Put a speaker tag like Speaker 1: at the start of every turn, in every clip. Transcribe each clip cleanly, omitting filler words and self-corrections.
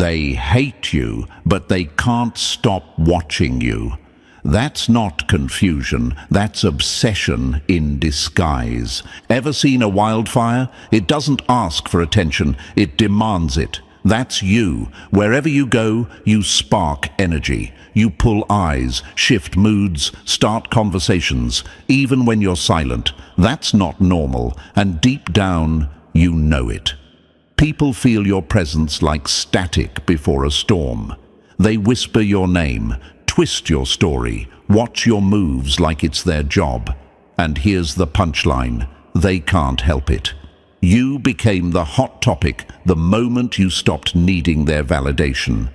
Speaker 1: They hate you, but they can't stop watching you. That's not confusion, that's obsession in disguise. Ever seen a wildfire? It doesn't ask for attention, it demands it. That's you. Wherever you go, you spark energy. You pull eyes, shift moods, start conversations, even when you're silent. That's not normal, and deep down, you know it. People feel your presence like static before a storm. They whisper your name, twist your story, watch your moves like it's their job. And here's the punchline: they can't help it. You became the hot topic the moment you stopped needing their validation.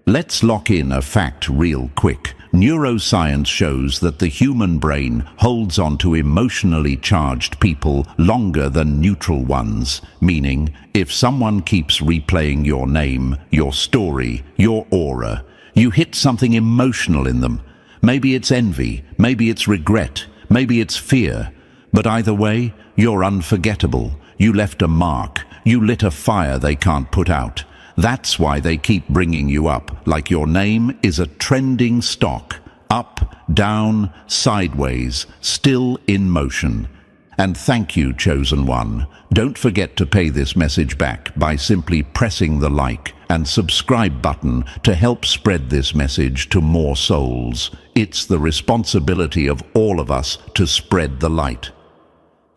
Speaker 1: Let's lock in a fact real quick. Neuroscience shows that the human brain holds on to emotionally charged people longer than neutral ones, meaning if someone keeps replaying your name, your story, your aura, you hit something emotional in them. Maybe it's envy, maybe it's regret, maybe it's fear. But either way, you're unforgettable. You left a mark. You lit a fire they can't put out. That's why they keep bringing you up, like your name is a trending stock. Up, down, sideways, still in motion. And thank you, chosen one. Don't forget to pay this message back by simply pressing the like and subscribe button to help spread this message to more souls. It's the responsibility of all of us to spread the light.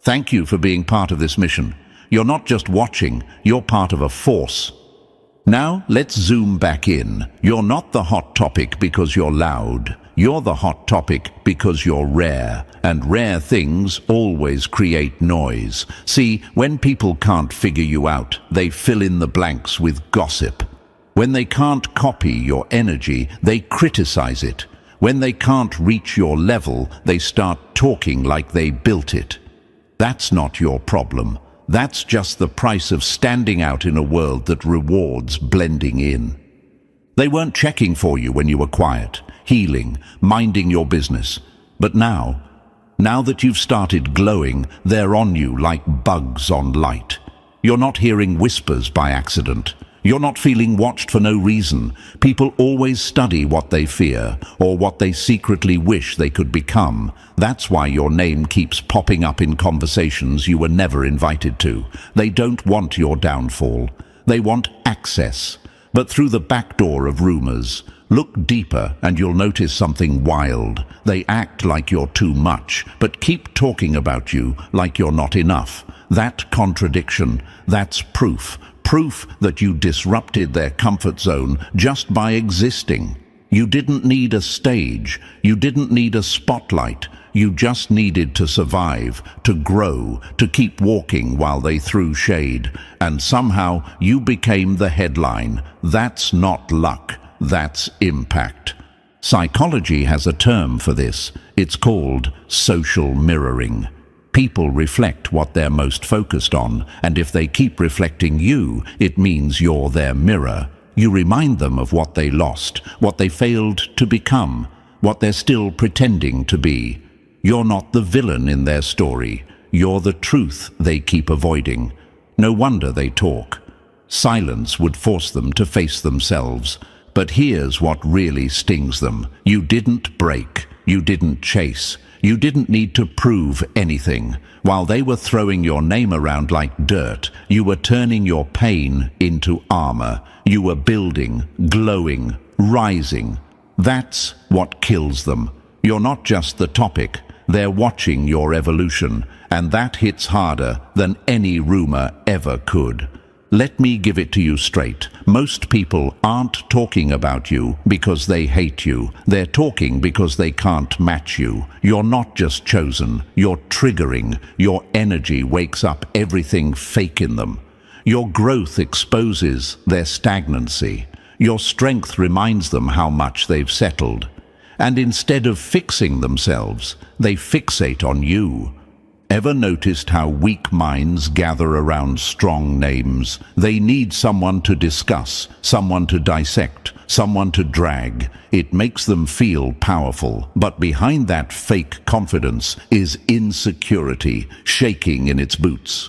Speaker 1: Thank you for being part of this mission. You're not just watching, you're part of a force. Now, let's zoom back in. You're not the hot topic because you're loud. You're the hot topic because you're rare. And rare things always create noise. See, when people can't figure you out, they fill in the blanks with gossip. When they can't copy your energy, they criticize it. When they can't reach your level, they start talking like they built it. That's not your problem. That's just the price of standing out in a world that rewards blending in. They weren't checking for you when you were quiet, healing, minding your business. But now that you've started glowing, they're on you like bugs on light. You're not hearing whispers by accident. You're not feeling watched for no reason. People always study what they fear or what they secretly wish they could become. That's why your name keeps popping up in conversations you were never invited to. They don't want your downfall. They want access. But through the back door of rumors, look deeper and you'll notice something wild. They act like you're too much, but keep talking about you like you're not enough. That contradiction, that's proof that you disrupted their comfort zone just by existing. You didn't need a stage. You didn't need a spotlight. You just needed to survive, to grow, to keep walking while they threw shade. And somehow you became the headline. That's not luck. That's impact. Psychology has a term for this. It's called social mirroring. People reflect what they're most focused on, and if they keep reflecting you, it means you're their mirror. You remind them of what they lost, what they failed to become, what they're still pretending to be. You're not the villain in their story. You're the truth they keep avoiding. No wonder they talk. Silence would force them to face themselves. But here's what really stings them. You didn't break. You didn't chase. You didn't need to prove anything. While they were throwing your name around like dirt, you were turning your pain into armor. You were building, glowing, rising. That's what kills them. You're not just the topic. They're watching your evolution, and that hits harder than any rumor ever could. Let me give it to you straight. Most people aren't talking about you because they hate you. They're talking because they can't match you. You're not just chosen. You're triggering. Your energy wakes up everything fake in them. Your growth exposes their stagnancy. Your strength reminds them how much they've settled. And instead of fixing themselves, they fixate on you. Ever noticed how weak minds gather around strong names? They need someone to discuss, someone to dissect, someone to drag. It makes them feel powerful, but behind that fake confidence is insecurity, shaking in its boots.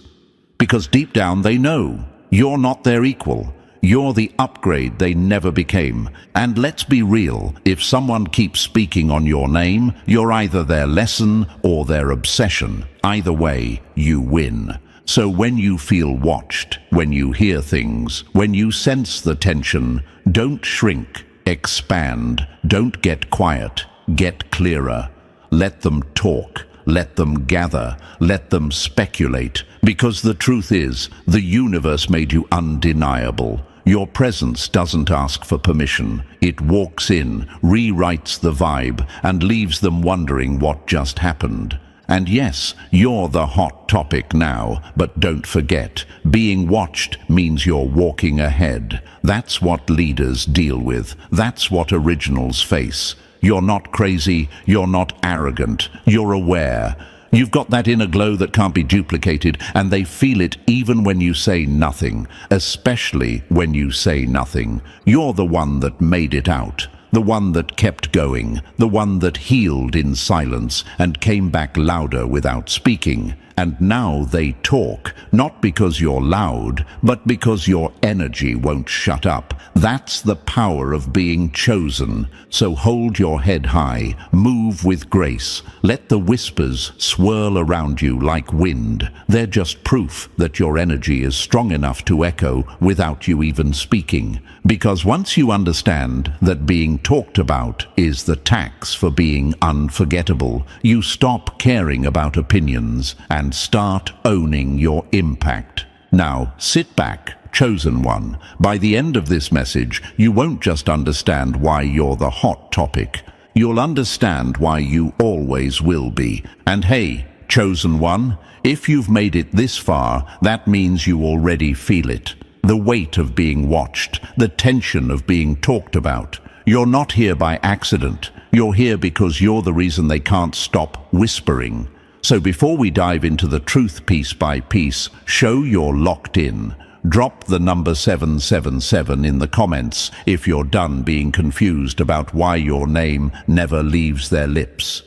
Speaker 1: Because deep down they know you're not their equal. You're the upgrade they never became. And let's be real, if someone keeps speaking on your name, you're either their lesson or their obsession. Either way, you win. So when you feel watched, when you hear things, when you sense the tension, don't shrink, expand. Don't get quiet, get clearer. Let them talk. Let them gather, let them speculate, because the truth is, the universe made you undeniable. Your presence doesn't ask for permission. It walks in, rewrites the vibe, and leaves them wondering what just happened. And yes, you're the hot topic now, but don't forget, being watched means you're walking ahead. That's what leaders deal with. That's what originals face. You're not crazy, you're not arrogant, you're aware. You've got that inner glow that can't be duplicated, and they feel it even when you say nothing, especially when you say nothing. You're the one that made it out, the one that kept going, the one that healed in silence and came back louder without speaking. And now they talk, not because you're loud, but because your energy won't shut up. That's the power of being chosen. So hold your head high, move with grace. Let the whispers swirl around you like wind. They're just proof that your energy is strong enough to echo without you even speaking. Because once you understand that being talked about is the tax for being unforgettable, you stop caring about opinions and start owning your impact. Now, sit back, chosen one. By the end of this message, you won't just understand why you're the hot topic. You'll understand why you always will be. And hey, chosen one, if you've made it this far, that means you already feel it. The weight of being watched, the tension of being talked about. You're not here by accident. You're here because you're the reason they can't stop whispering. So before we dive into the truth piece by piece, show you're locked in. Drop the number 777 in the comments if you're done being confused about why your name never leaves their lips.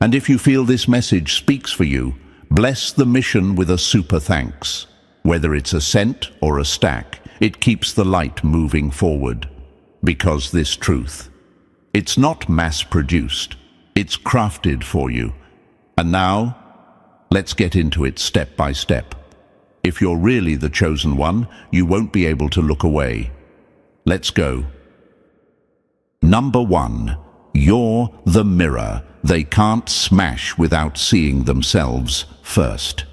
Speaker 1: And if you feel this message speaks for you, bless the mission with a super thanks. Whether it's a cent or a stack, it keeps the light moving forward. Because this truth, it's not mass-produced, it's crafted for you. And now, let's get into it step by step. If you're really the chosen one, you won't be able to look away. Let's go. Number 1, you're the mirror they can't smash without seeing themselves first.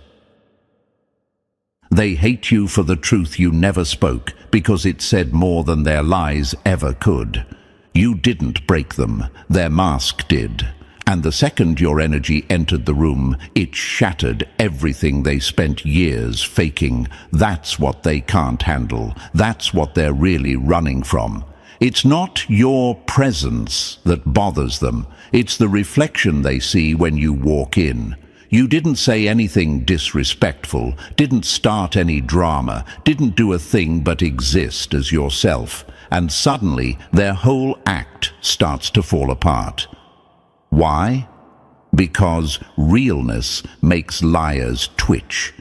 Speaker 1: They hate you for the truth you never spoke because it said more than their lies ever could. You didn't break them, their mask did. And the second your energy entered the room, it shattered everything they spent years faking. That's what they can't handle. That's what they're really running from. It's not your presence that bothers them. It's the reflection they see when you walk in. You didn't say anything disrespectful, didn't start any drama, didn't do a thing but exist as yourself. And suddenly, their whole act starts to fall apart. Why? Because realness makes liars twitch.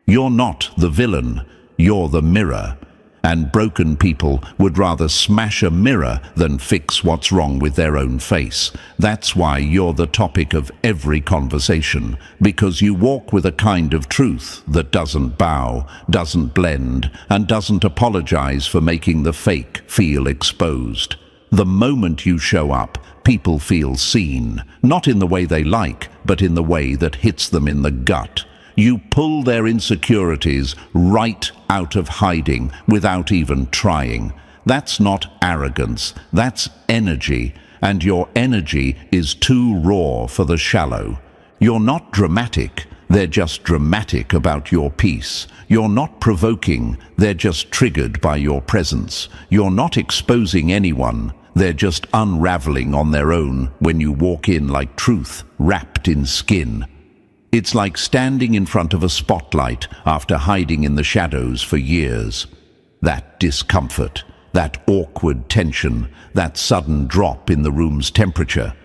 Speaker 1: You're not the villain, you're the mirror. And broken people would rather smash a mirror than fix what's wrong with their own face. That's why you're the topic of every conversation, because you walk with a kind of truth that doesn't bow, doesn't blend, and doesn't apologize for making the fake feel exposed. The moment you show up, people feel seen, not in the way they like, but in the way that hits them in the gut. You pull their insecurities right out of hiding without even trying. That's not arrogance, that's energy, and your energy is too raw for the shallow. You're not dramatic, they're just dramatic about your peace. You're not provoking, they're just triggered by your presence. You're not exposing anyone, they're just unraveling on their own when you walk in like truth wrapped in skin. It's like standing in front of a spotlight after hiding in the shadows for years. That discomfort, that awkward tension, that sudden drop in the room's temperature.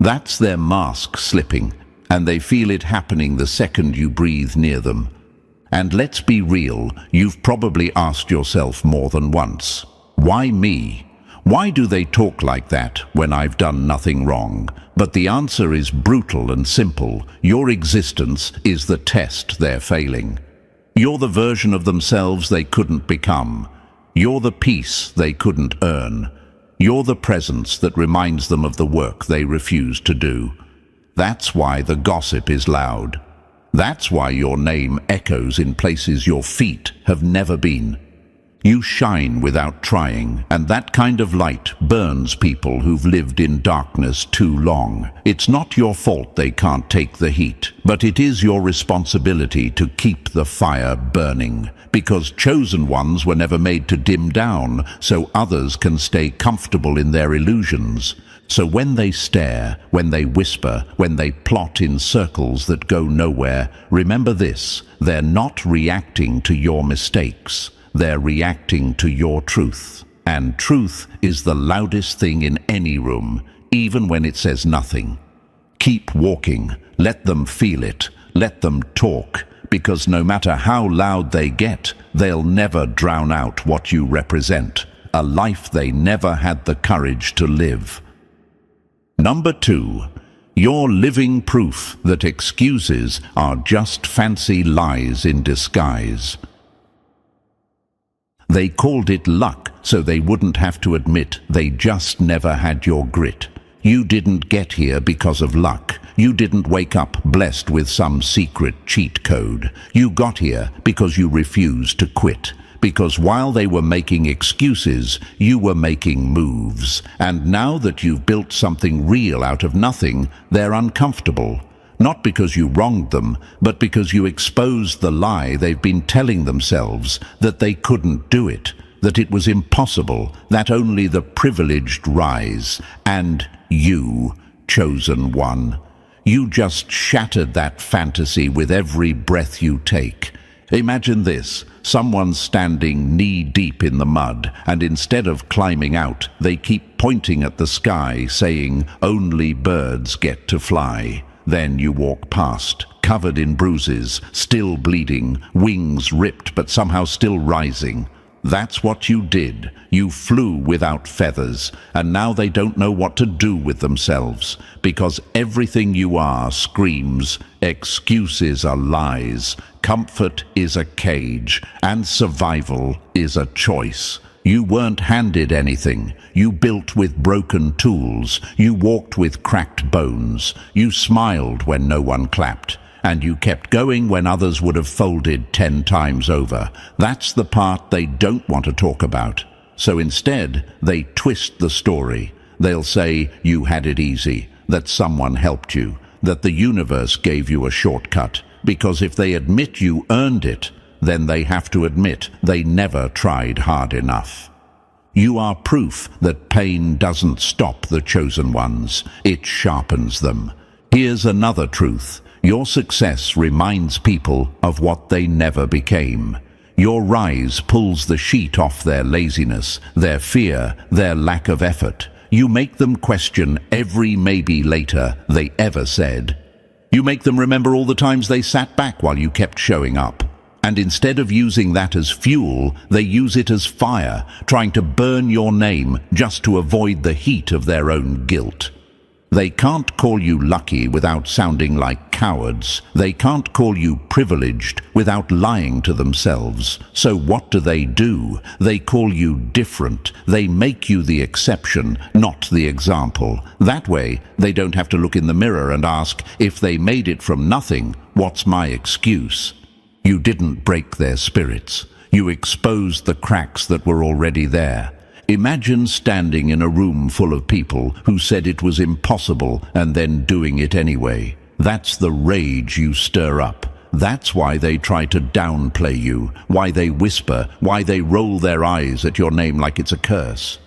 Speaker 1: That's their mask slipping, and they feel it happening the second you breathe near them. And let's be real, you've probably asked yourself more than once, why me? Why do they talk like that when I've done nothing wrong? But the answer is brutal and simple. Your existence is the test they're failing. You're the version of themselves they couldn't become. You're the peace they couldn't earn. You're the presence that reminds them of the work they refuse to do. That's why the gossip is loud. That's why your name echoes in places your feet have never been. You shine without trying, and that kind of light burns people who've lived in darkness too long. It's not your fault they can't take the heat, but it is your responsibility to keep the fire burning, because chosen ones were never made to dim down, so others can stay comfortable in their illusions. So when they stare, when they whisper, when they plot in circles that go nowhere, remember this: they're not reacting to your mistakes. They're reacting to your truth. And truth is the loudest thing in any room, even when it says nothing. Keep walking. Let them feel it. Let them talk. Because no matter how loud they get, they'll never drown out what you represent. A life they never had the courage to live. Number 2. You're living proof that excuses are just fancy lies in disguise. They called it luck so they wouldn't have to admit they just never had your grit. You didn't get here because of luck. You didn't wake up blessed with some secret cheat code. You got here because you refused to quit. Because while they were making excuses, you were making moves. And now that you've built something real out of nothing, they're uncomfortable. Not because you wronged them, but because you exposed the lie they've been telling themselves, that they couldn't do it, that it was impossible, that only the privileged rise. And you, chosen one, you just shattered that fantasy with every breath you take. Imagine this: someone standing knee-deep in the mud, and instead of climbing out, they keep pointing at the sky, saying, "Only birds get to fly." Then you walk past, covered in bruises, still bleeding, wings ripped but somehow still rising. That's what you did. You flew without feathers, and now they don't know what to do with themselves, because everything you are screams, excuses are lies, comfort is a cage, and survival is a choice. You weren't handed anything. You built with broken tools. You walked with cracked bones. You smiled when no one clapped. And you kept going when others would have folded 10 times over. That's the part they don't want to talk about. So instead, they twist the story. They'll say you had it easy, that someone helped you, that the universe gave you a shortcut. Because if they admit you earned it, then they have to admit they never tried hard enough. You are proof that pain doesn't stop the chosen ones. It sharpens them. Here's another truth. Your success reminds people of what they never became. Your rise pulls the sheet off their laziness, their fear, their lack of effort. You make them question every maybe later they ever said. You make them remember all the times they sat back while you kept showing up. And instead of using that as fuel, they use it as fire, trying to burn your name just to avoid the heat of their own guilt. They can't call you lucky without sounding like cowards. They can't call you privileged without lying to themselves. So what do? They call you different. They make you the exception, not the example. That way, they don't have to look in the mirror and ask, if they made it from nothing, what's my excuse? You didn't break their spirits. You exposed the cracks that were already there. Imagine standing in a room full of people who said it was impossible and then doing it anyway. That's the rage you stir up. That's why they try to downplay you, why they whisper, why they roll their eyes at your name like it's a curse.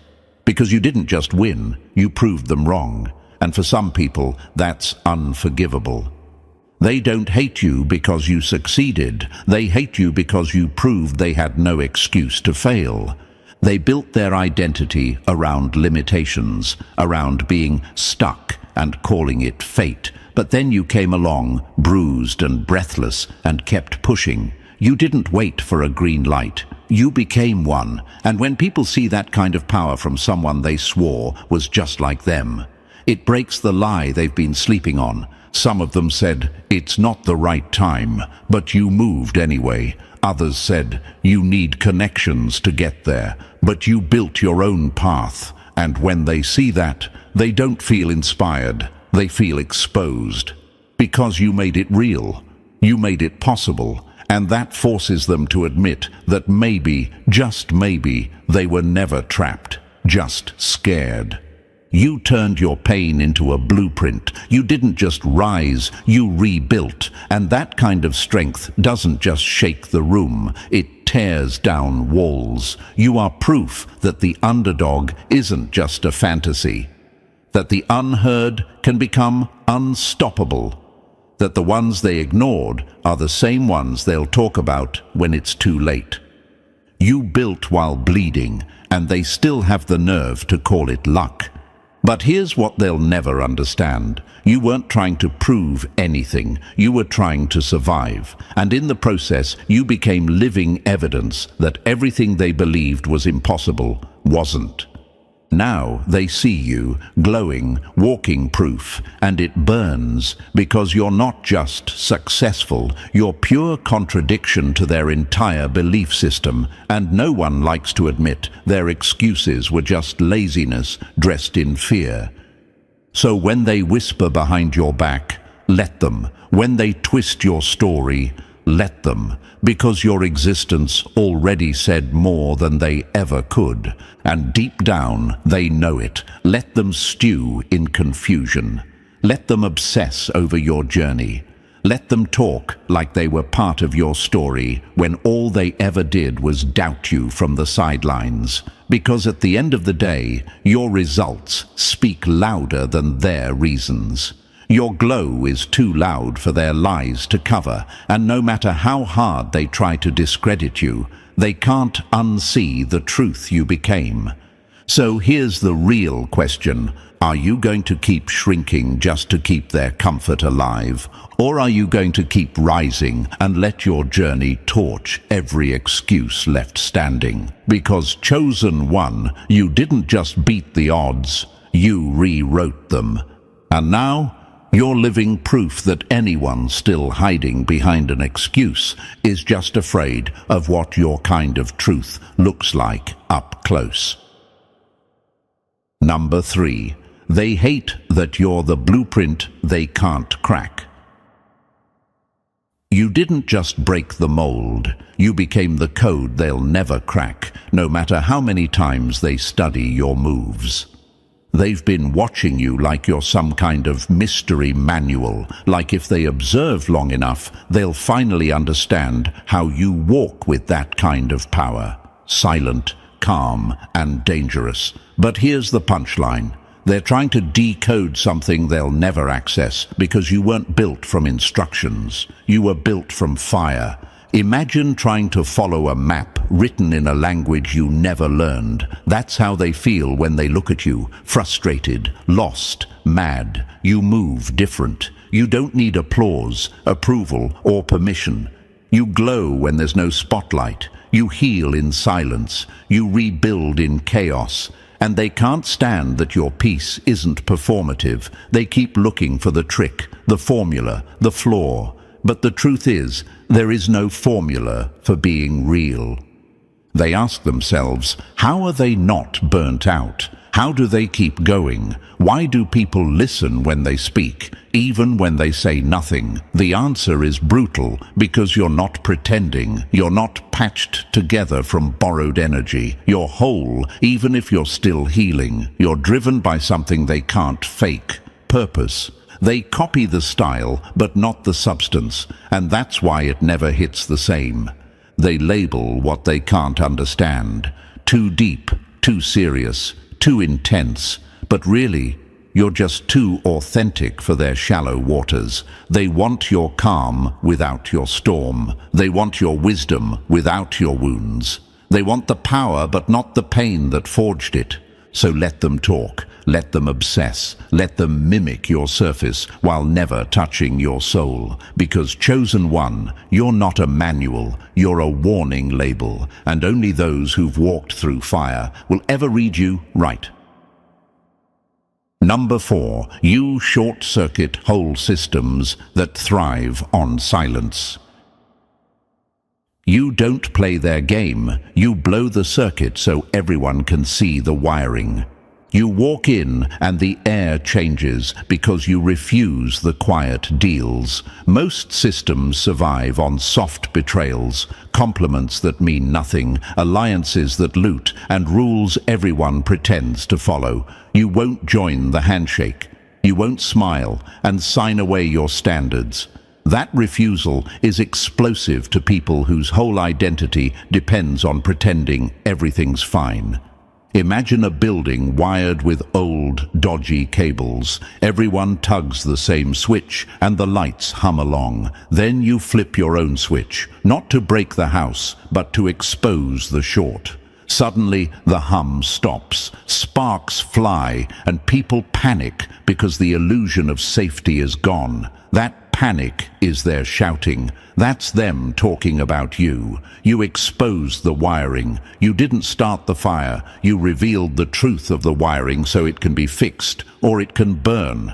Speaker 1: Because you didn't just win, you proved them wrong. And for some people, that's unforgivable. They don't hate you because you succeeded. They hate you because you proved they had no excuse to fail. They built their identity around limitations, around being stuck and calling it fate. But then you came along, bruised and breathless, and kept pushing. You didn't wait for a green light. You became one. And when people see that kind of power from someone they swore was just like them, it breaks the lie they've been sleeping on. Some of them said, "It's not the right time," but you moved anyway. Others said, "You need connections to get there," but you built your own path. And when they see that, they don't feel inspired, they feel exposed. Because you made it real, you made it possible, and that forces them to admit that maybe, just maybe, they were never trapped, just scared. You turned your pain into a blueprint. You didn't just rise, you rebuilt. And that kind of strength doesn't just shake the room, it tears down walls. You are proof that the underdog isn't just a fantasy, that the unheard can become unstoppable, that the ones they ignored are the same ones they'll talk about when it's too late. You built while bleeding, and they still have the nerve to call it luck. But here's what they'll never understand. You weren't trying to prove anything. You were trying to survive. And in the process, you became living evidence that everything they believed was impossible wasn't. Now they see you, glowing, walking proof, and it burns because you're not just successful, you're pure contradiction to their entire belief system, and no one likes to admit their excuses were just laziness dressed in fear. So when they whisper behind your back, let them. When they twist your story, let them, because your existence already said more than they ever could, and deep down they know it. Let them stew in confusion. Let them obsess over your journey. Let them talk like they were part of your story when all they ever did was doubt you from the sidelines. Because at the end of the day, your results speak louder than their reasons. Your glow is too loud for their lies to cover, and no matter how hard they try to discredit you, they can't unsee the truth you became. So here's the real question. Are you going to keep shrinking just to keep their comfort alive? Or are you going to keep rising and let your journey torch every excuse left standing? Because chosen one, you didn't just beat the odds, you rewrote them. And now, you're living proof that anyone still hiding behind an excuse is just afraid of what your kind of truth looks like up close. Number 3. They hate that you're the blueprint they can't crack. You didn't just break the mold, you became the code they'll never crack, no matter how many times they study your moves. They've been watching you like you're some kind of mystery manual, like if they observe long enough, they'll finally understand how you walk with that kind of power. Silent, calm, and dangerous. But here's the punchline. They're trying to decode something they'll never access because you weren't built from instructions. You were built from fire. Imagine trying to follow a map written in a language you never learned. That's how they feel when they look at you, frustrated, lost, mad. You move different. You don't need applause, approval, or permission. You glow when there's no spotlight. You heal in silence. You rebuild in chaos. And they can't stand that your peace isn't performative. They keep looking for the trick, the formula, the flaw. But the truth is, there is no formula for being real. They ask themselves, how are they not burnt out? How do they keep going? Why do people listen when they speak, even when they say nothing? The answer is brutal, because you're not pretending. You're not patched together from borrowed energy. You're whole, even if you're still healing. You're driven by something they can't fake: purpose. They copy the style, but not the substance, and that's why it never hits the same. They label what they can't understand. Too deep, too serious, too intense. But really, you're just too authentic for their shallow waters. They want your calm without your storm. They want your wisdom without your wounds. They want the power, but not the pain that forged it. So let them talk. Let them obsess. Let them mimic your surface while never touching your soul. Because chosen one, you're not a manual, you're a warning label, and only those who've walked through fire will ever read you right. Number 4, you short-circuit whole systems that thrive on silence. You don't play their game, you blow the circuit so everyone can see the wiring. You walk in and the air changes because you refuse the quiet deals. Most systems survive on soft betrayals, compliments that mean nothing, alliances that loot, and rules everyone pretends to follow. You won't join the handshake. You won't smile and sign away your standards. That refusal is explosive to people whose whole identity depends on pretending everything's fine. Imagine a building wired with old, dodgy cables. Everyone tugs the same switch and the lights hum along. Then you flip your own switch, not to break the house, but to expose the short. Suddenly, the hum stops, sparks fly, and people panic because the illusion of safety is gone. That panic is their shouting. That's them talking about you. You exposed the wiring. You didn't start the fire. You revealed the truth of the wiring so it can be fixed, or it can burn.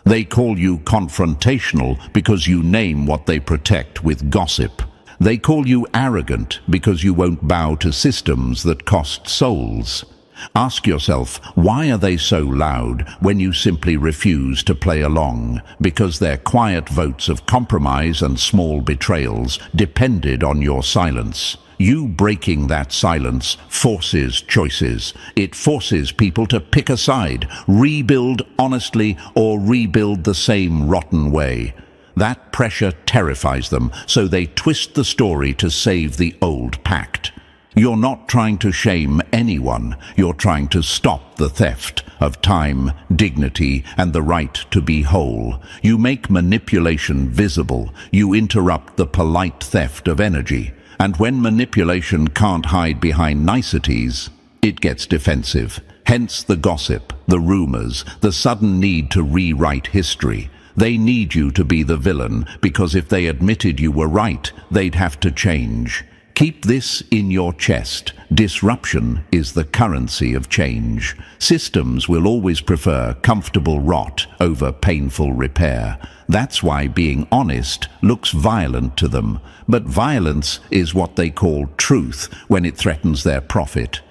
Speaker 1: They call you confrontational because you name what they protect with gossip. They call you arrogant because you won't bow to systems that cost souls. Ask yourself, why are they so loud when you simply refuse to play along? Because their quiet votes of compromise and small betrayals depended on your silence. You breaking that silence forces choices. It forces people to pick a side, rebuild honestly or rebuild the same rotten way. That pressure terrifies them, so they twist the story to save the old pact. You're not trying to shame anyone. You're trying to stop the theft of time, dignity, and the right to be whole. You make manipulation visible. You interrupt the polite theft of energy. And when manipulation can't hide behind niceties, it gets defensive. Hence the gossip, the rumors, the sudden need to rewrite history. They need you to be the villain, because if they admitted you were right, they'd have to change. Keep this in your chest. Disruption is the currency of change. Systems will always prefer comfortable rot over painful repair. That's why being honest looks violent to them. But violence is what they call truth when it threatens their profit.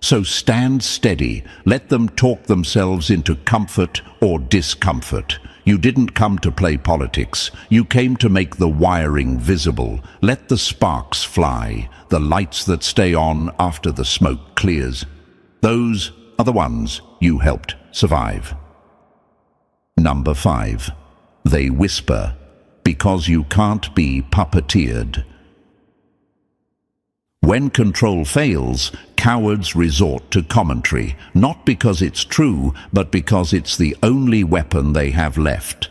Speaker 1: So stand steady. Let them talk themselves into comfort or discomfort. You didn't come to play politics. You came to make the wiring visible. Let the sparks fly, the lights that stay on after the smoke clears. Those are the ones you helped survive. Number 5. They whisper, because you can't be puppeteered. When control fails, cowards resort to commentary, not because it's true, but because it's the only weapon they have left.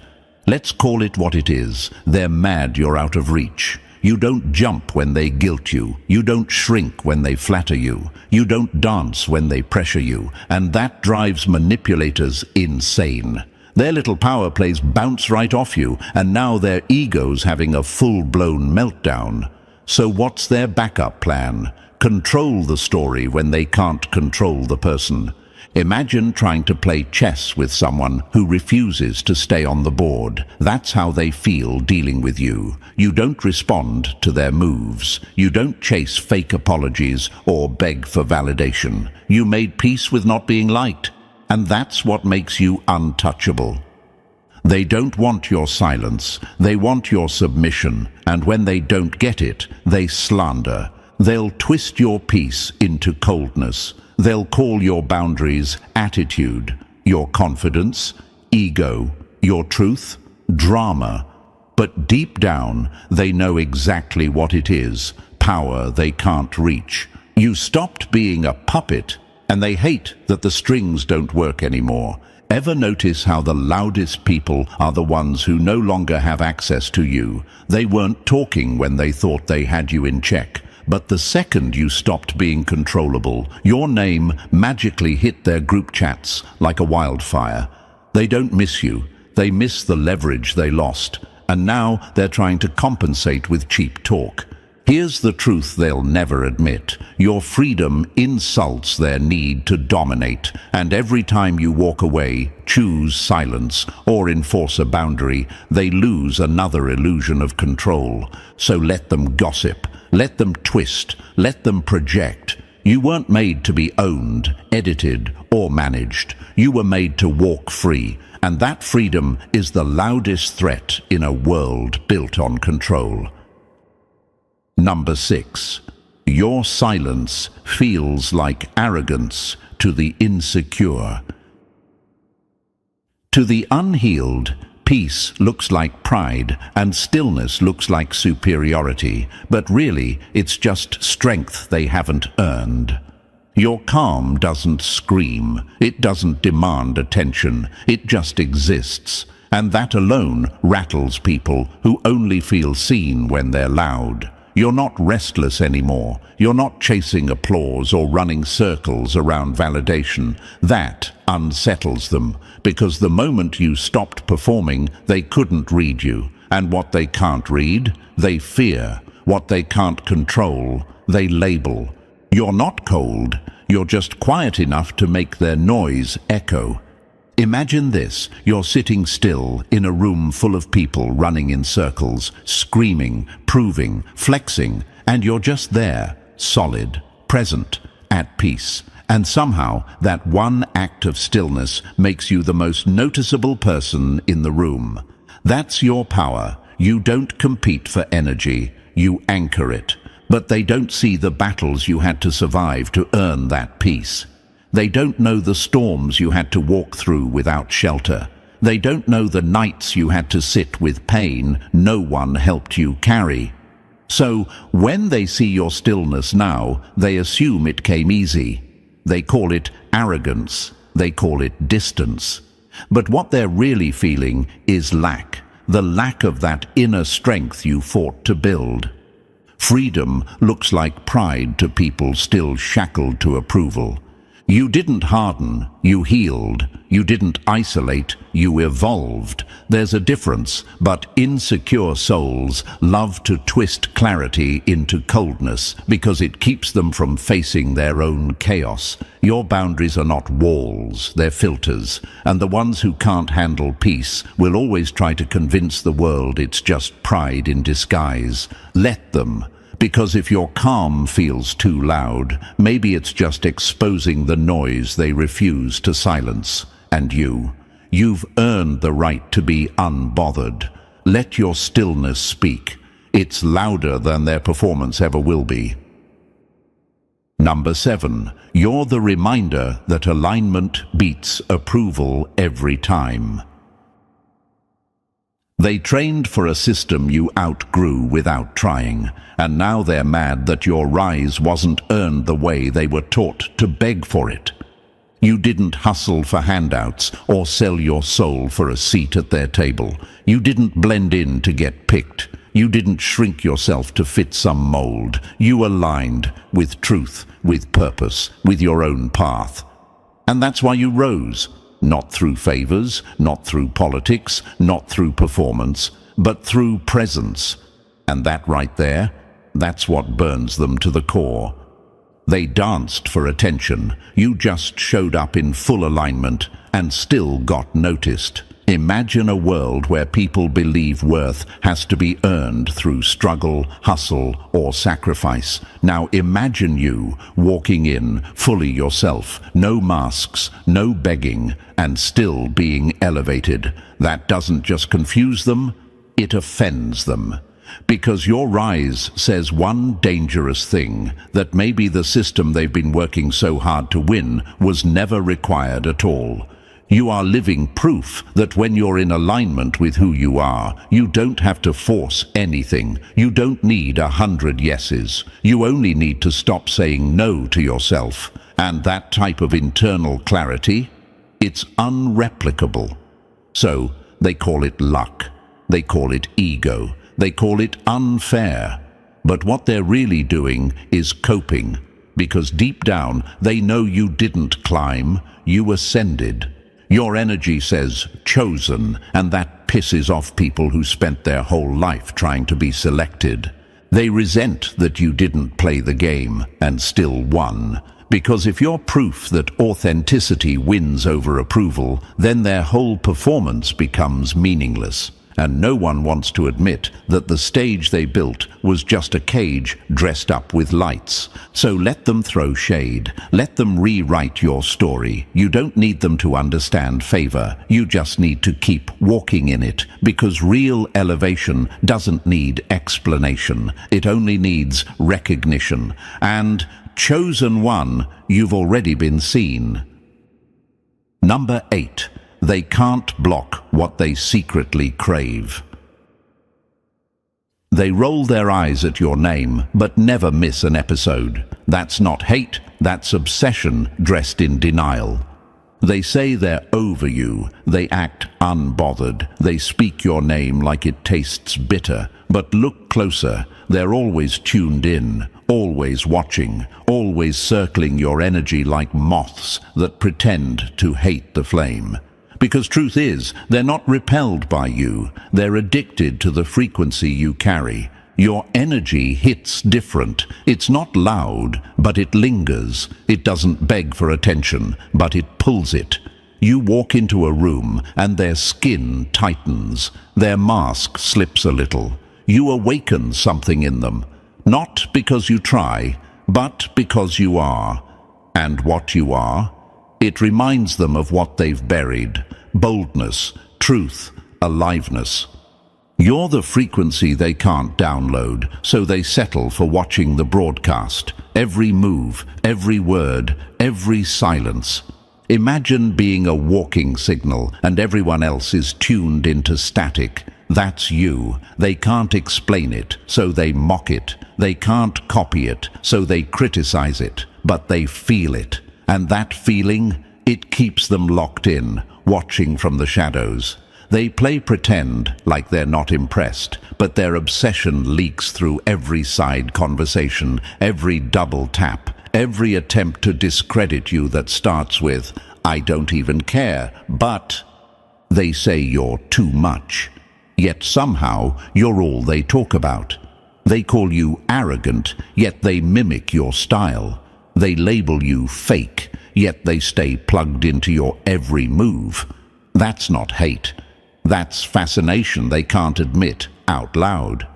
Speaker 1: Let's call it what it is. They're mad you're out of reach. You don't jump when they guilt you. You don't shrink when they flatter you. You don't dance when they pressure you. And that drives manipulators insane. Their little power plays bounce right off you, and now their ego's having a full-blown meltdown. So what's their backup plan? Control the story when they can't control the person. Imagine trying to play chess with someone who refuses to stay on the board. That's how they feel dealing with you. You don't respond to their moves. You don't chase fake apologies or beg for validation. You made peace with not being liked. And that's what makes you untouchable. They don't want your silence. They want your submission. And when they don't get it, they slander. They'll twist your peace into coldness. They'll call your boundaries attitude, your confidence, ego, your truth, drama. But deep down, they know exactly what it is, power they can't reach. You stopped being a puppet, and they hate that the strings don't work anymore. Ever notice how the loudest people are the ones who no longer have access to you? They weren't talking when they thought they had you in check, But the second you stopped being controllable, your name magically hit their group chats like a wildfire. They don't miss you. They miss the leverage they lost. And now they're trying to compensate with cheap talk. Here's the truth they'll never admit. Your freedom insults their need to dominate, and every time you walk away, choose silence, or enforce a boundary, they lose another illusion of control. So let them gossip, let them twist, let them project. You weren't made to be owned, edited, or managed. You were made to walk free, and that freedom is the loudest threat in a world built on control. Number 6. Your silence feels like arrogance to the insecure. To the unhealed, peace looks like pride and stillness looks like superiority, but really it's just strength they haven't earned. Your calm doesn't scream, it doesn't demand attention, it just exists, and that alone rattles people who only feel seen when they're loud. You're not restless anymore. You're not chasing applause or running circles around validation. That unsettles them, because the moment you stopped performing, they couldn't read you. And what they can't read, they fear. What they can't control, they label. You're not cold. You're just quiet enough to make their noise echo. Imagine this, you're sitting still in a room full of people running in circles, screaming, proving, flexing, and you're just there, solid, present, at peace. And somehow that one act of stillness makes you the most noticeable person in the room. That's your power. You don't compete for energy, you anchor it. But they don't see the battles you had to survive to earn that peace. They don't know the storms you had to walk through without shelter. They don't know the nights you had to sit with pain no one helped you carry. So, when they see your stillness now, they assume it came easy. They call it arrogance. They call it distance. But what they're really feeling is lack. The lack of that inner strength you fought to build. Freedom looks like pride to people still shackled to approval. You didn't harden, you healed. You didn't isolate, you evolved. There's a difference, but insecure souls love to twist clarity into coldness because it keeps them from facing their own chaos. Your boundaries are not walls, they're filters, and the ones who can't handle peace will always try to convince the world it's just pride in disguise. Let them. Because if your calm feels too loud, maybe it's just exposing the noise they refuse to silence. And you've earned the right to be unbothered. Let your stillness speak. It's louder than their performance ever will be. Number 7. You're the reminder that alignment beats approval every time. They trained for a system you outgrew without trying, and now they're mad that your rise wasn't earned the way they were taught to beg for it. You didn't hustle for handouts or sell your soul for a seat at their table. You didn't blend in to get picked. You didn't shrink yourself to fit some mold. You aligned with truth, with purpose, with your own path. And that's why you rose. Not through favors, not through politics, not through performance, but through presence. And that right there, that's what burns them to the core. They danced for attention. You just showed up in full alignment and still got noticed. Imagine a world where people believe worth has to be earned through struggle, hustle, or sacrifice. Now imagine you walking in fully yourself, no masks, no begging, and still being elevated. That doesn't just confuse them, it offends them. Because your rise says one dangerous thing, that maybe the system they've been working so hard to win was never required at all. You are living proof that when you're in alignment with who you are, you don't have to force anything. You don't need 100 yeses. You only need to stop saying no to yourself. And that type of internal clarity, it's unreplicable. So they call it luck. They call it ego. They call it unfair. But what they're really doing is coping, because deep down they know you didn't climb, you ascended. Your energy says chosen, and that pisses off people who spent their whole life trying to be selected. They resent that you didn't play the game and still won. Because if you're proof that authenticity wins over approval, then their whole performance becomes meaningless. And no one wants to admit that the stage they built was just a cage dressed up with lights. So let them throw shade. Let them rewrite your story. You don't need them to understand favor. You just need to keep walking in it, because real elevation doesn't need explanation. It only needs recognition. And chosen one, you've already been seen. Number 8. They can't block what they secretly crave. They roll their eyes at your name, but never miss an episode. That's not hate, that's obsession dressed in denial. They say they're over you, they act unbothered, they speak your name like it tastes bitter. But look closer, they're always tuned in, always watching, always circling your energy like moths that pretend to hate the flame. Because truth is, they're not repelled by you, they're addicted to the frequency you carry. Your energy hits different. It's not loud, but it lingers. It doesn't beg for attention, but it pulls it. You walk into a room and their skin tightens, their mask slips a little. You awaken something in them, not because you try, but because you are. And what you are? It reminds them of what they've buried: boldness, truth, aliveness. You're the frequency they can't download, so they settle for watching the broadcast. Every move, every word, every silence. Imagine being a walking signal and everyone else is tuned into static. That's you. They can't explain it, so they mock it. They can't copy it, so they criticize it. But they feel it. And that feeling, it keeps them locked in, watching from the shadows. They play pretend like they're not impressed, but their obsession leaks through every side conversation, every double tap, every attempt to discredit you that starts with, "I don't even care," but they say you're too much. Yet somehow you're all they talk about. They call you arrogant, yet they mimic your style. They label you fake, yet they stay plugged into your every move. That's not hate. That's fascination they can't admit out loud.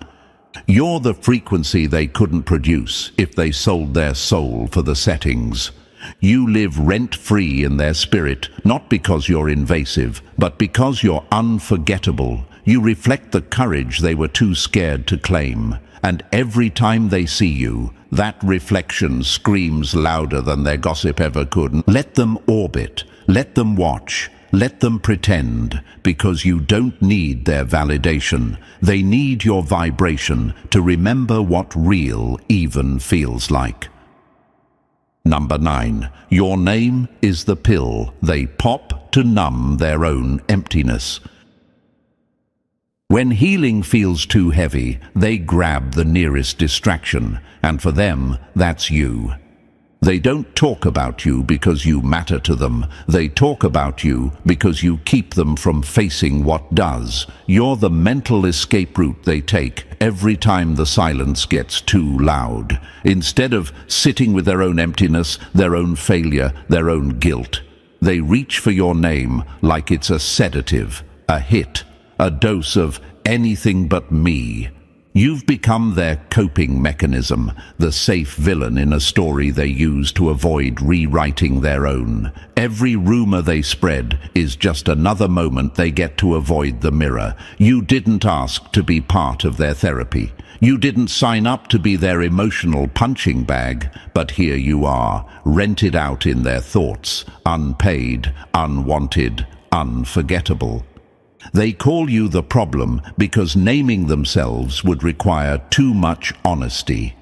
Speaker 1: You're the frequency they couldn't produce if they sold their soul for the settings. You live rent-free in their spirit, not because you're invasive, but because you're unforgettable. You reflect the courage they were too scared to claim. And every time they see you, that reflection screams louder than their gossip ever could. Let them orbit, let them watch, let them pretend, because you don't need their validation. They need your vibration to remember what real even feels like. Number 9. Your name is the pill they pop to numb their own emptiness. When healing feels too heavy, they grab the nearest distraction, and for them, that's you. They don't talk about you because you matter to them. They talk about you because you keep them from facing what does. You're the mental escape route they take every time the silence gets too loud. Instead of sitting with their own emptiness, their own failure, their own guilt, they reach for your name like it's a sedative, a hit, a dose of anything but me. You've become their coping mechanism, the safe villain in a story they use to avoid rewriting their own. Every rumor they spread is just another moment they get to avoid the mirror. You didn't ask to be part of their therapy. You didn't sign up to be their emotional punching bag, but here you are, rented out in their thoughts, unpaid, unwanted, unforgettable. They call you the problem because naming themselves would require too much honesty.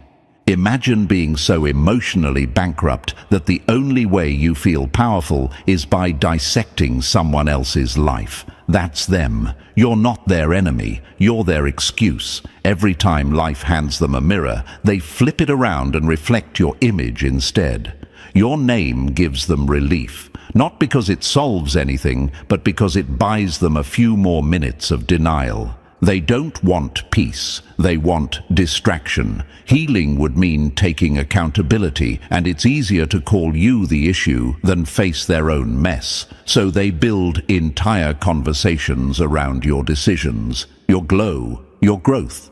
Speaker 1: Imagine being so emotionally bankrupt that the only way you feel powerful is by dissecting someone else's life. That's them. You're not their enemy. You're their excuse. Every time life hands them a mirror, they flip it around and reflect your image instead. Your name gives them relief, not because it solves anything, but because it buys them a few more minutes of denial. They don't want peace. They want distraction. Healing would mean taking accountability, and it's easier to call you the issue than face their own mess. So they build entire conversations around your decisions, your glow, your growth.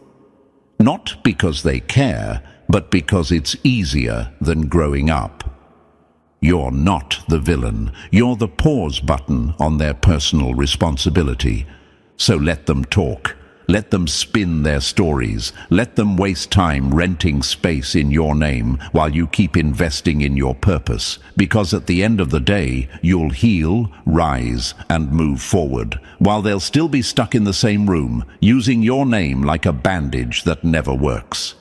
Speaker 1: Not because they care, but because it's easier than growing up. You're not the villain. You're the pause button on their personal responsibility. So let them talk. Let them spin their stories. Let them waste time renting space in your name while you keep investing in your purpose. Because at the end of the day, you'll heal, rise, and move forward, while they'll still be stuck in the same room, using your name like a bandage that never works.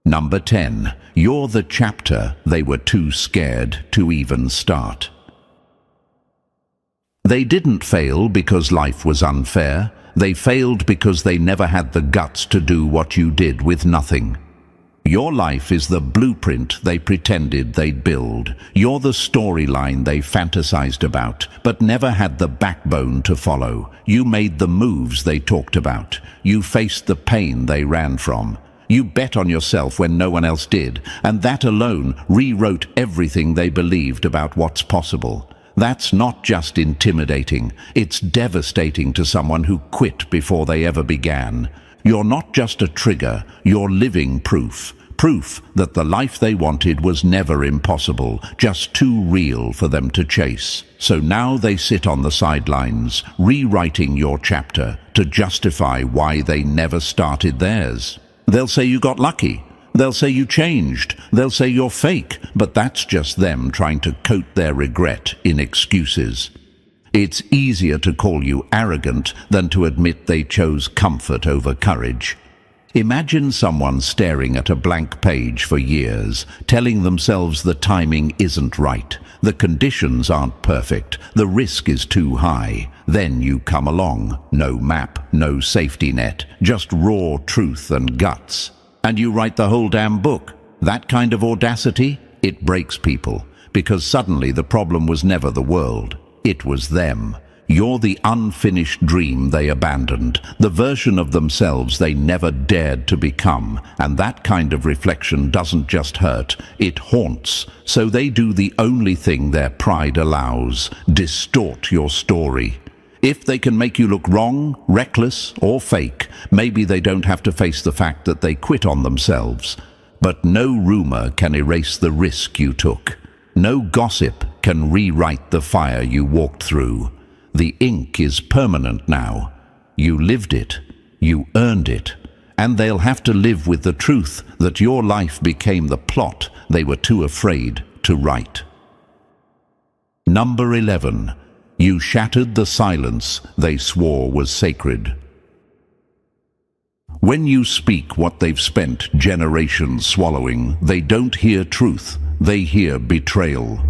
Speaker 1: Number 10. You're the chapter they were too scared to even start. They didn't fail because life was unfair. They failed because they never had the guts to do what you did with nothing. Your life is the blueprint they pretended they'd build. You're the storyline they fantasized about, but never had the backbone to follow. You made the moves they talked about. You faced the pain they ran from. You bet on yourself when no one else did, and that alone rewrote everything they believed about what's possible. That's not just intimidating, it's devastating to someone who quit before they ever began. You're not just a trigger, you're living proof. Proof that the life they wanted was never impossible, just too real for them to chase. So now they sit on the sidelines, rewriting your chapter to justify why they never started theirs. They'll say you got lucky. They'll say you changed. They'll say you're fake. But that's just them trying to coat their regret in excuses. It's easier to call you arrogant than to admit they chose comfort over courage. Imagine someone staring at a blank page for years, telling themselves the timing isn't right, the conditions aren't perfect, the risk is too high. Then you come along, no map, no safety net, just raw truth and guts. And you write the whole damn book. That kind of audacity, it breaks people, because suddenly the problem was never the world, it was them. You're the unfinished dream they abandoned, the version of themselves they never dared to become, and that kind of reflection doesn't just hurt, it haunts. So they do the only thing their pride allows, distort your story. If they can make you look wrong, reckless, or fake, maybe they don't have to face the fact that they quit on themselves. But no rumor can erase the risk you took. No gossip can rewrite the fire you walked through. The ink is permanent now. You lived it. You earned it. And they'll have to live with the truth that your life became the plot they were too afraid to write. Number 11. You shattered the silence they swore was sacred. When you speak what they've spent generations swallowing, they don't hear truth, they hear betrayal.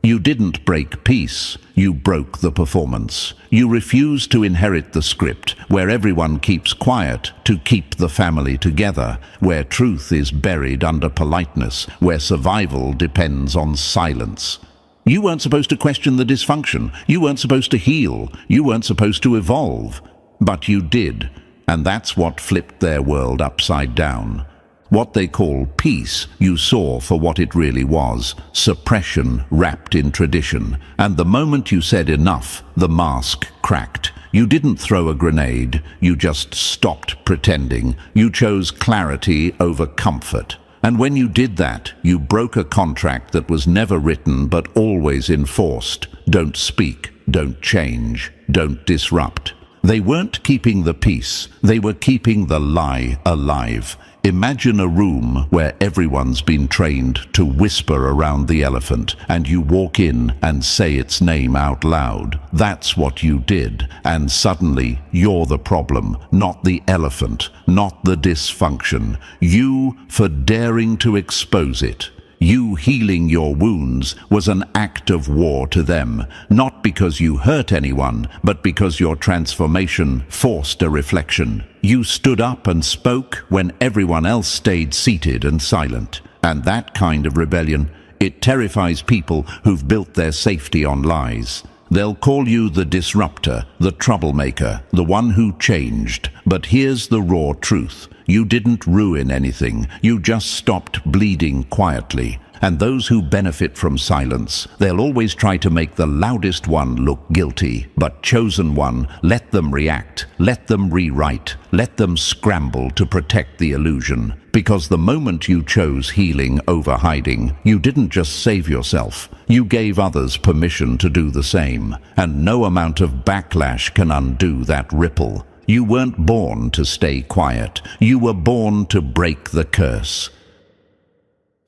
Speaker 1: You didn't break peace, you broke the performance. You refused to inherit the script, where everyone keeps quiet to keep the family together, where truth is buried under politeness, where survival depends on silence. You weren't supposed to question the dysfunction. You weren't supposed to heal. You weren't supposed to evolve. But you did, and that's what flipped their world upside down. What they call peace, you saw for what it really was, suppression wrapped in tradition. And the moment you said enough, the mask cracked. You didn't throw a grenade, you just stopped pretending. You chose clarity over comfort. And when you did that, you broke a contract that was never written but always enforced. Don't speak, don't change, don't disrupt. They weren't keeping the peace, they were keeping the lie alive. Imagine a room where everyone's been trained to whisper around the elephant, and you walk in and say its name out loud. That's what you did, and suddenly you're the problem, not the elephant, not the dysfunction. You for daring to expose it. You healing your wounds was an act of war to them, not because you hurt anyone, but because your transformation forced a reflection. You stood up and spoke when everyone else stayed seated and silent. And that kind of rebellion, it terrifies people who've built their safety on lies. They'll call you the disruptor, the troublemaker, the one who changed. But here's the raw truth. You didn't ruin anything. You just stopped bleeding quietly. And those who benefit from silence, they'll always try to make the loudest one look guilty. But chosen one, let them react, let them rewrite, let them scramble to protect the illusion. Because the moment you chose healing over hiding, you didn't just save yourself. You gave others permission to do the same. And no amount of backlash can undo that ripple. You weren't born to stay quiet. You were born to break the curse.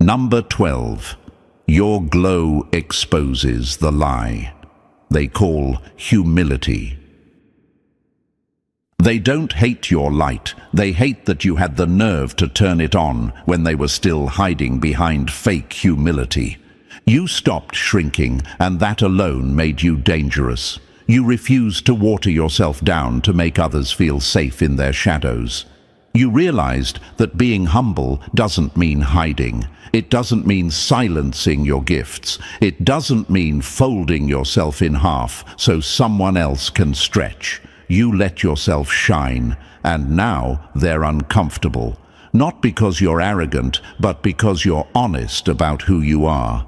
Speaker 1: Number 12. Your glow exposes the lie. They call humility. They don't hate your light. They hate that you had the nerve to turn it on when they were still hiding behind fake humility. You stopped shrinking, and that alone made you dangerous. You refused to water yourself down to make others feel safe in their shadows. You realized that being humble doesn't mean hiding. It doesn't mean silencing your gifts. It doesn't mean folding yourself in half so someone else can stretch. You let yourself shine, and now they're uncomfortable. Not because you're arrogant, but because you're honest about who you are.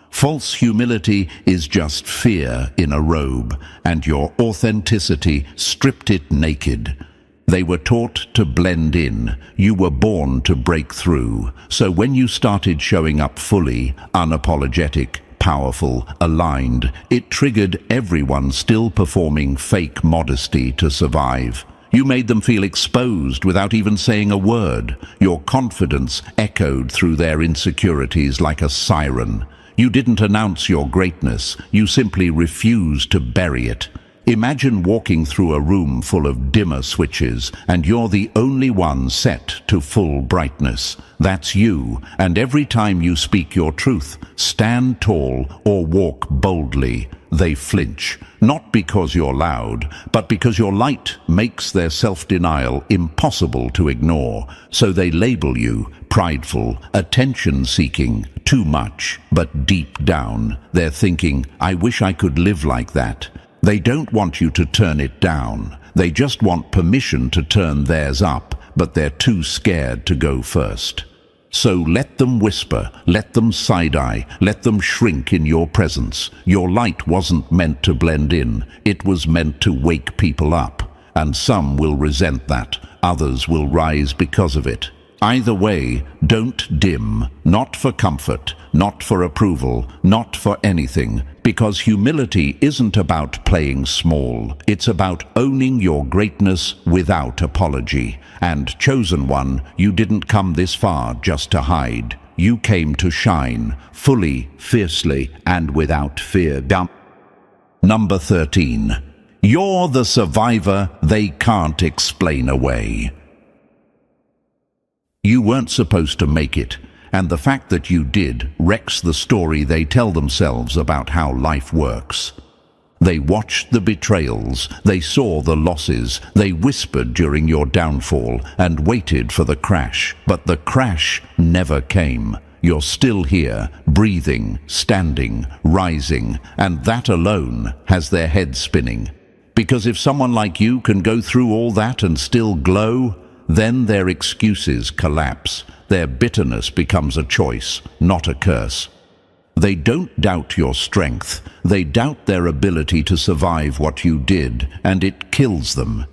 Speaker 1: False humility is just fear in a robe, and your authenticity stripped it naked. They were taught to blend in. You were born to break through. So when you started showing up fully, unapologetic, powerful, aligned, it triggered everyone still performing fake modesty to survive. You made them feel exposed without even saying a word. Your confidence echoed through their insecurities like a siren. You didn't announce your greatness. You simply refused to bury it. Imagine walking through a room full of dimmer switches, and you're the only one set to full brightness. That's you, and every time you speak your truth, stand tall or walk boldly, they flinch. Not because you're loud, but because your light makes their self-denial impossible to ignore. So they label you prideful, attention-seeking, too much. But deep down, they're thinking, I wish I could live like that. They don't want you to turn it down. They just want permission to turn theirs up, but they're too scared to go first. So let them whisper, let them side-eye, let them shrink in your presence. Your light wasn't meant to blend in. It was meant to wake people up. And some will resent that. Others will rise because of it. Either way, don't dim, not for comfort, not for approval, not for anything, because humility isn't about playing small. It's about owning your greatness without apology. And chosen one, you didn't come this far just to hide. You came to shine, fully, fiercely, and without fear. Number 13. You're the survivor they can't explain away. You weren't supposed to make it, and the fact that you did wrecks the story they tell themselves about how life works. They watched the betrayals, they saw the losses, they whispered during your downfall and waited for the crash. But the crash never came. You're still here, breathing, standing, rising, and that alone has their head spinning. Because if someone like you can go through all that and still glow, then their excuses collapse. Their bitterness becomes a choice, not a curse. They don't doubt your strength. They doubt their ability to survive what you did, and it kills them.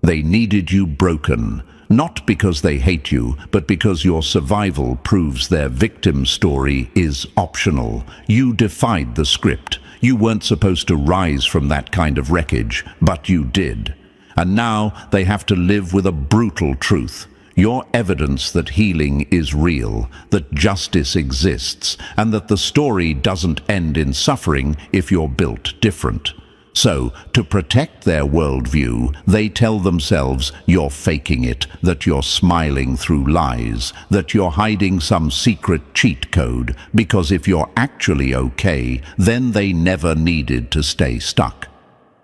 Speaker 1: They needed you broken, not because they hate you, but because your survival proves their victim story is optional. You defied the script. You weren't supposed to rise from that kind of wreckage, but you did. And now they have to live with a brutal truth. You're evidence that healing is real, that justice exists, and that the story doesn't end in suffering if you're built different. So, to protect their worldview, they tell themselves you're faking it, that you're smiling through lies, that you're hiding some secret cheat code, because if you're actually okay, then they never needed to stay stuck.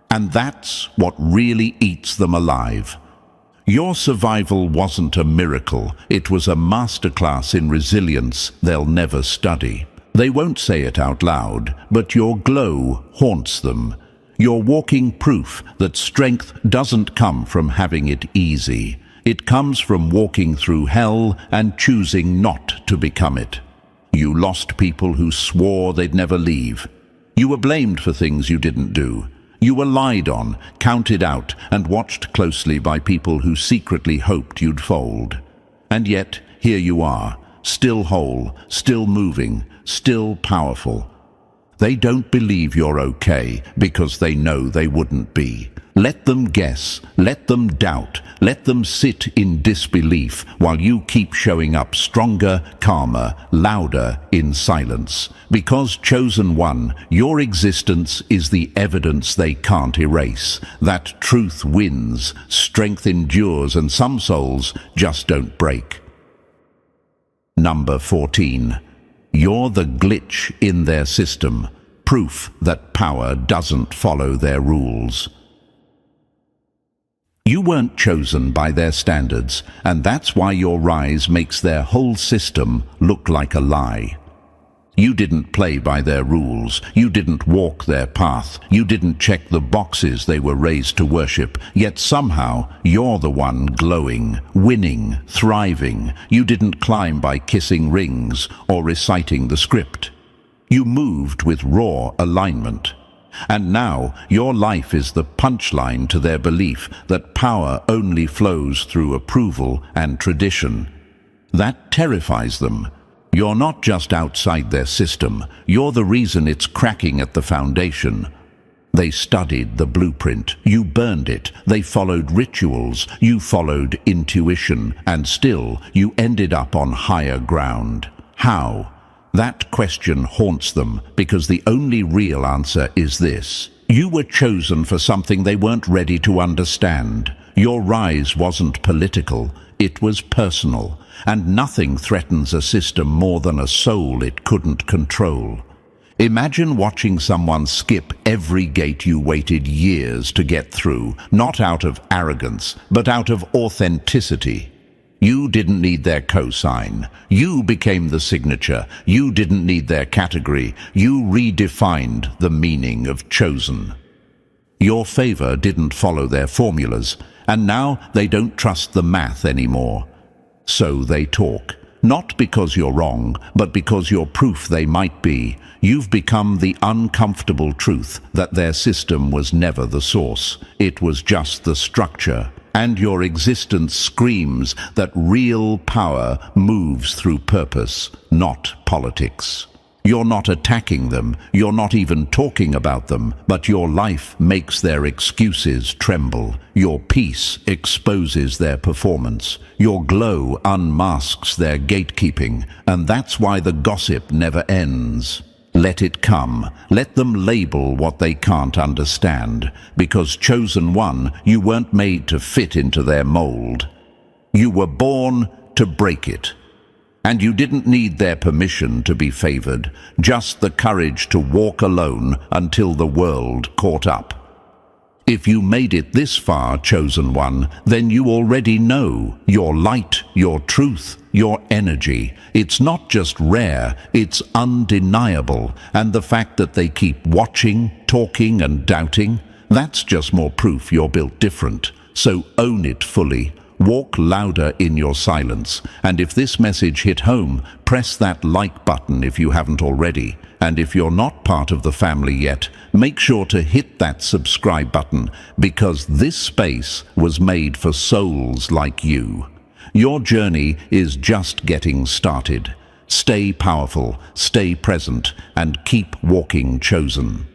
Speaker 1: And that's what really eats them alive. Your survival wasn't a miracle, it was a masterclass in resilience they'll never study. They won't say it out loud, but your glow haunts them. You're walking proof that strength doesn't come from having it easy. It comes from walking through hell and choosing not to become it. You lost people who swore they'd never leave. You were blamed for things you didn't do. You were lied on, counted out, and watched closely by people who secretly hoped you'd fold. And yet, here you are, still whole, still moving, still powerful. They don't believe you're okay because they know they wouldn't be. Let them guess, let them doubt, let them sit in disbelief while you keep showing up stronger, calmer, louder in silence. Because chosen one, your existence is the evidence they can't erase. That truth wins, strength endures, and some souls just don't break. Number 14. You're the glitch in their system, proof that power doesn't follow their rules. You weren't chosen by their standards, and that's why your rise makes their whole system look like a lie. You didn't play by their rules, you didn't walk their path, you didn't check the boxes they were raised to worship, yet somehow you're the one glowing, winning, thriving. You didn't climb by kissing rings or reciting the script. You moved with raw alignment. And now your life is the punchline to their belief that power only flows through approval and tradition. That terrifies them. You're not just outside their system, you're the reason it's cracking at the foundation. They studied the blueprint, you burned it. They followed rituals, you followed intuition, and still you ended up on higher ground. How? That question haunts them because the only real answer is this. You were chosen for something they weren't ready to understand. Your rise wasn't political, it was personal, and nothing threatens a system more than a soul it couldn't control. Imagine watching someone skip every gate you waited years to get through, not out of arrogance, but out of authenticity. You didn't need their cosign. You became the signature. You didn't need their category. You redefined the meaning of chosen. Your favor didn't follow their formulas, and now they don't trust the math anymore. So they talk. Not because you're wrong, but because you're proof they might be. You've become the uncomfortable truth that their system was never the source. It was just the structure. And your existence screams that real power moves through purpose, not politics. You're not attacking them, you're not even talking about them, but your life makes their excuses tremble. Your peace exposes their performance. Your glow unmasks their gatekeeping, and that's why the gossip never ends. Let it come. Let them label what they can't understand. Because chosen one, you weren't made to fit into their mold. You were born to break it. And you didn't need their permission to be favored, just the courage to walk alone until the world caught up. If you made it this far, chosen one, then you already know your light, your truth, your energy. It's not just rare, it's undeniable. And the fact that they keep watching, talking, and doubting, that's just more proof you're built different. So own it fully. Walk louder in your silence. And if this message hit home, press that like button if you haven't already. And if you're not part of the family yet, make sure to hit that subscribe button, because this space was made for souls like you. Your journey is just getting started. Stay powerful, stay present, and keep walking chosen.